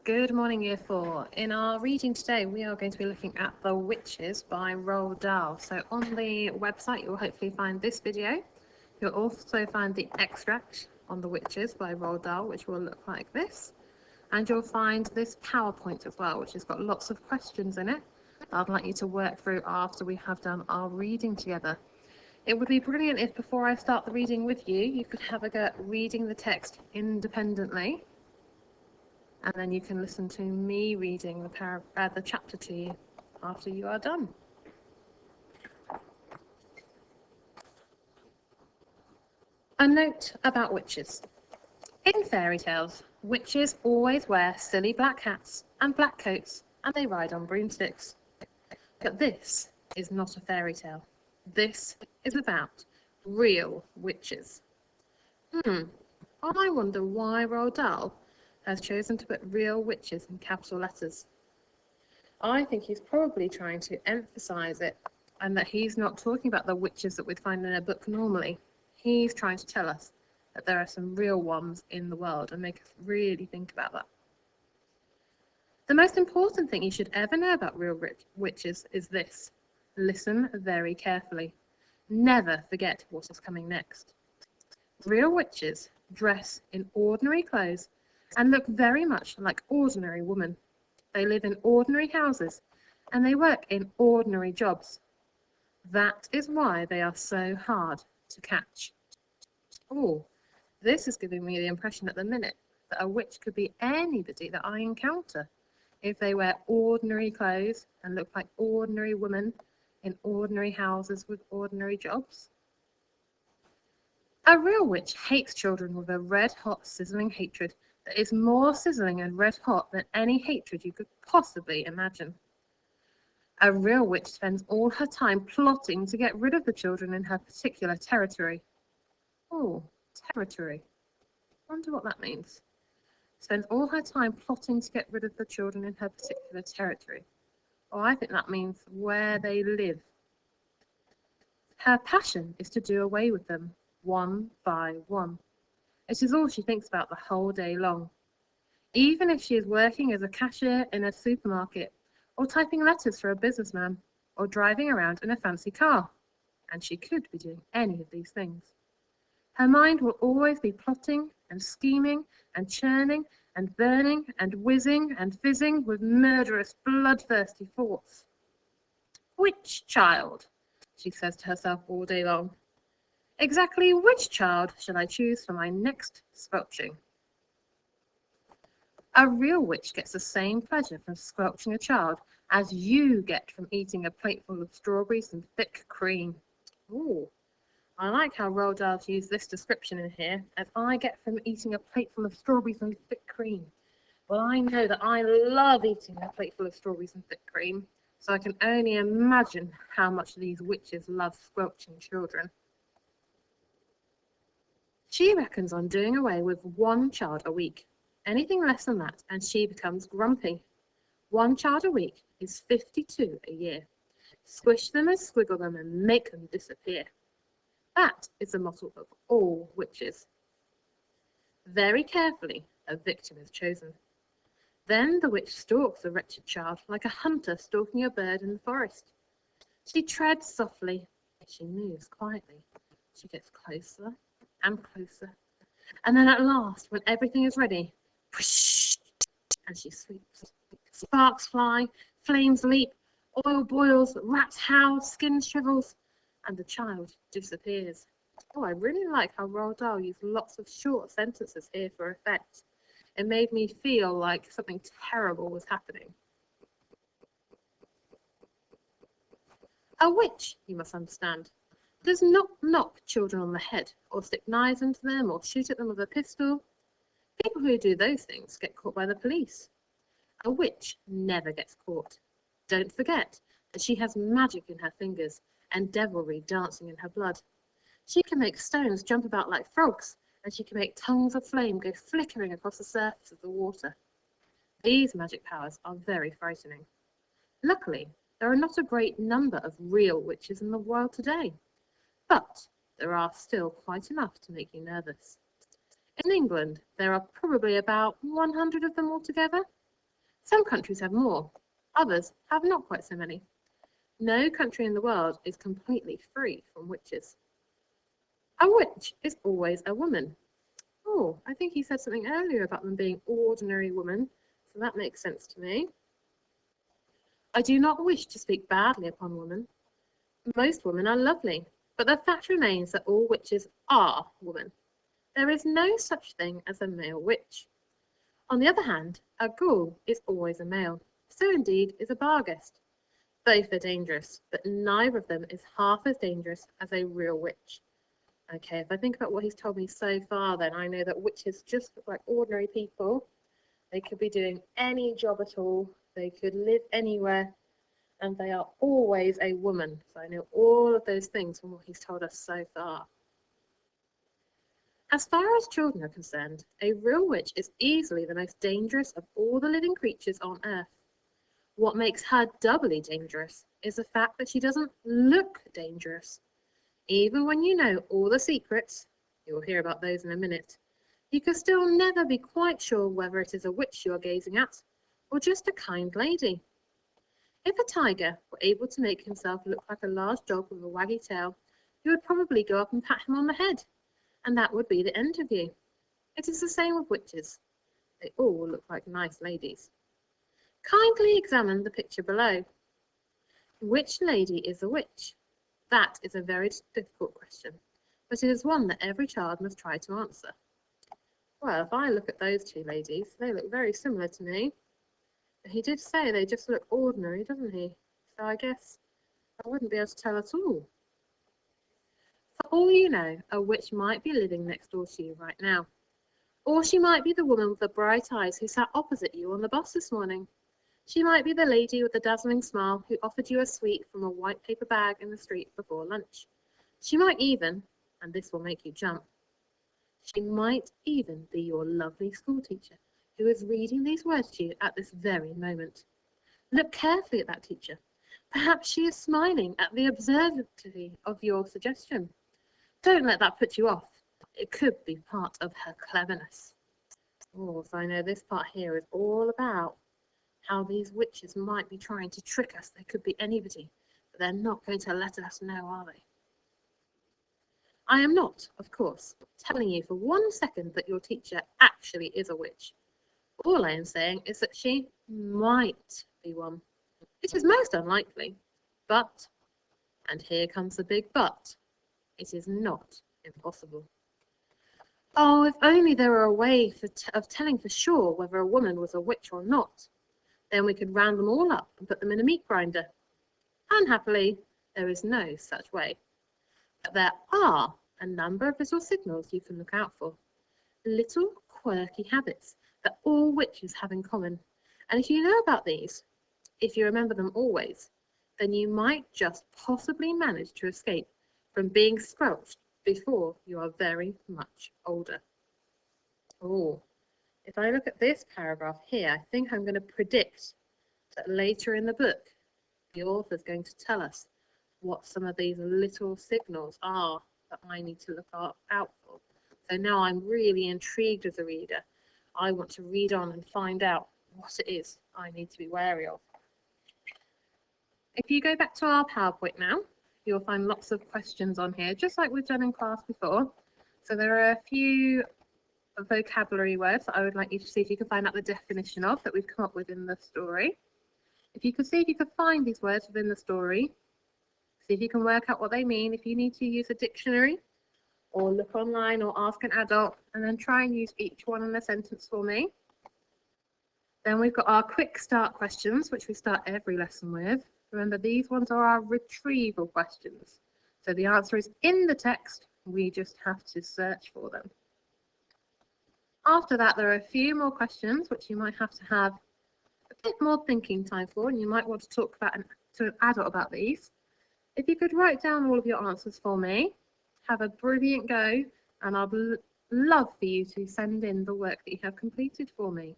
Good morning, Year 4. In our reading today, we are going to be looking at The Witches by Roald Dahl. So on the website, you'll hopefully find this video. You'll also find the extract on The Witches by Roald Dahl, which will look like this. And you'll find this PowerPoint as well, which has got lots of questions in it that I'd like you to work through after we have done our reading together. It would be brilliant if before I start the reading with you, you could have a go at reading the text independently. And then you can listen to me reading the chapter to you after you are done. A note about witches. In fairy tales, witches always wear silly black hats and black coats, and they ride on broomsticks. But this is not a fairy tale. This is about real witches. I wonder why Roald Dahl has chosen to put real witches in capital letters. I think he's probably trying to emphasize it, and that he's not talking about the witches that we'd find in a book normally. He's trying to tell us that there are some real ones in the world and make us really think about that. The most important thing you should ever know about real witches is this: listen very carefully. Never forget what is coming next. Real witches dress in ordinary clothes and look very much like ordinary women. They live in ordinary houses and they work in ordinary jobs. That is why they are so hard to catch. Oh, this is giving me the impression at the minute that a witch could be anybody that I encounter if they wear ordinary clothes and look like ordinary women in ordinary houses with ordinary jobs. A real witch hates children with a red-hot, sizzling hatred that is more sizzling and red-hot than any hatred you could possibly imagine. A real witch spends all her time plotting to get rid of the children in her particular territory. Oh, territory. Wonder what that means. Spends all her time plotting to get rid of the children in her particular territory. Oh, I think that means where they live. Her passion is to do away with them, one by one. It is all she thinks about the whole day long. Even if she is working as a cashier in a supermarket, or typing letters for a businessman, or driving around in a fancy car, and she could be doing any of these things. Her mind will always be plotting and scheming and churning and burning and whizzing and fizzing with murderous, bloodthirsty thoughts. Which child? She says to herself all day long. Exactly which child shall I choose for my next squelching? A real witch gets the same pleasure from squelching a child as you get from eating a plateful of strawberries and thick cream. Ooh, I like how Roald Dahl's used this description in here, as I get from eating a plateful of strawberries and thick cream. Well, I know that I love eating a plateful of strawberries and thick cream, so I can only imagine how much these witches love squelching children. She reckons on doing away with one child a week. Anything less than that, and she becomes grumpy. One child a week is 52 a year. Squish them and squiggle them and make them disappear. That is the motto of all witches. Very carefully, a victim is chosen. Then the witch stalks the wretched child like a hunter stalking a bird in the forest. She treads softly, she moves quietly. She gets closer and closer, and then at last, when everything is ready, whoosh, and she sweeps. Sparks fly, flames leap, oil boils, rats howl, skin shrivels, and the child disappears. Oh, I really like how Roald Dahl used lots of short sentences here for effect. It made me feel like something terrible was happening. A witch, you must understand, does not knock children on the head, or stick knives into them, or shoot at them with a pistol. People who do those things get caught by the police. A witch never gets caught. Don't forget that she has magic in her fingers and devilry dancing in her blood. She can make stones jump about like frogs, and she can make tongues of flame go flickering across the surface of the water. These magic powers are very frightening. Luckily, there are not a great number of real witches in the world today, but there are still quite enough to make you nervous. In England, there are probably about 100 of them altogether. Some countries have more, others have not quite so many. No country in the world is completely free from witches. A witch is always a woman. Oh, I think he said something earlier about them being ordinary women, so that makes sense to me. I do not wish to speak badly upon women. Most women are lovely, but the fact remains that all witches are women. There is no such thing as a male witch. On the other hand, a ghoul is always a male. So indeed is a Barghest. Both are dangerous, but neither of them is half as dangerous as a real witch. Okay, if I think about what he's told me so far, then I know that witches just look like ordinary people. They could be doing any job at all. They could live anywhere. And they are always a woman. So I know all of those things from what he's told us so far. As far as children are concerned, a real witch is easily the most dangerous of all the living creatures on earth. What makes her doubly dangerous is the fact that she doesn't look dangerous. Even when you know all the secrets, you'll hear about those in a minute, you can still never be quite sure whether it is a witch you are gazing at or just a kind lady. If a tiger were able to make himself look like a large dog with a waggy tail, you would probably go up and pat him on the head, and that would be the end of you. It is the same with witches. They all look like nice ladies. Kindly examine the picture below. Which lady is a witch? That is a very difficult question, but it is one that every child must try to answer. Well, if I look at those two ladies, they look very similar to me. He did say they just look ordinary, doesn't he? So I guess I wouldn't be able to tell at all. For all you know, a witch might be living next door to you right now. Or she might be the woman with the bright eyes who sat opposite you on the bus this morning. She might be the lady with the dazzling smile who offered you a sweet from a white paper bag in the street before lunch. She might even, and this will make you jump, she might even be your lovely school teacher who is reading these words to you at this very moment. Look carefully at that teacher. Perhaps she is smiling at the absurdity of your suggestion. Don't let that put you off. It could be part of her cleverness. Oh, so I know this part here is all about how these witches might be trying to trick us. They could be anybody, but they're not going to let us know, are they? I am not, of course, telling you for 1 second that your teacher actually is a witch. All I am saying is that she might be one. It is most unlikely, but, and here comes the big but, it is not impossible. Oh, if only there were a way of telling for sure whether a woman was a witch or not. Then we could round them all up and put them in a meat grinder. Unhappily, there is no such way. But there are a number of little signals you can look out for. Little quirky habits that all witches have in common. And if you know about these, if you remember them always, then you might just possibly manage to escape from being squelched before you are very much older. Oh, if I look at this paragraph here, I think I'm going to predict that later in the book, the author's going to tell us what some of these little signals are that I need to look out for. So now I'm really intrigued as a reader. I want to read on and find out what it is I need to be wary of. If you go back to our PowerPoint now, you'll find lots of questions on here, just like we've done in class before. So there are a few vocabulary words that I would like you to see if you can find out the definition of that we've come up with in the story. If you could see if you could find these words within the story, see if you can work out what they mean. If you need to use a dictionary or look online or ask an adult, and then try and use each one in a sentence for me. Then we've got our quick start questions, which we start every lesson with. Remember, these ones are our retrieval questions. So the answer is in the text, we just have to search for them. After that, there are a few more questions which you might have to have a bit more thinking time for, and you might want to talk to an adult about these. If you could write down all of your answers for me, have a brilliant go, and I'd love for you to send in the work that you have completed for me.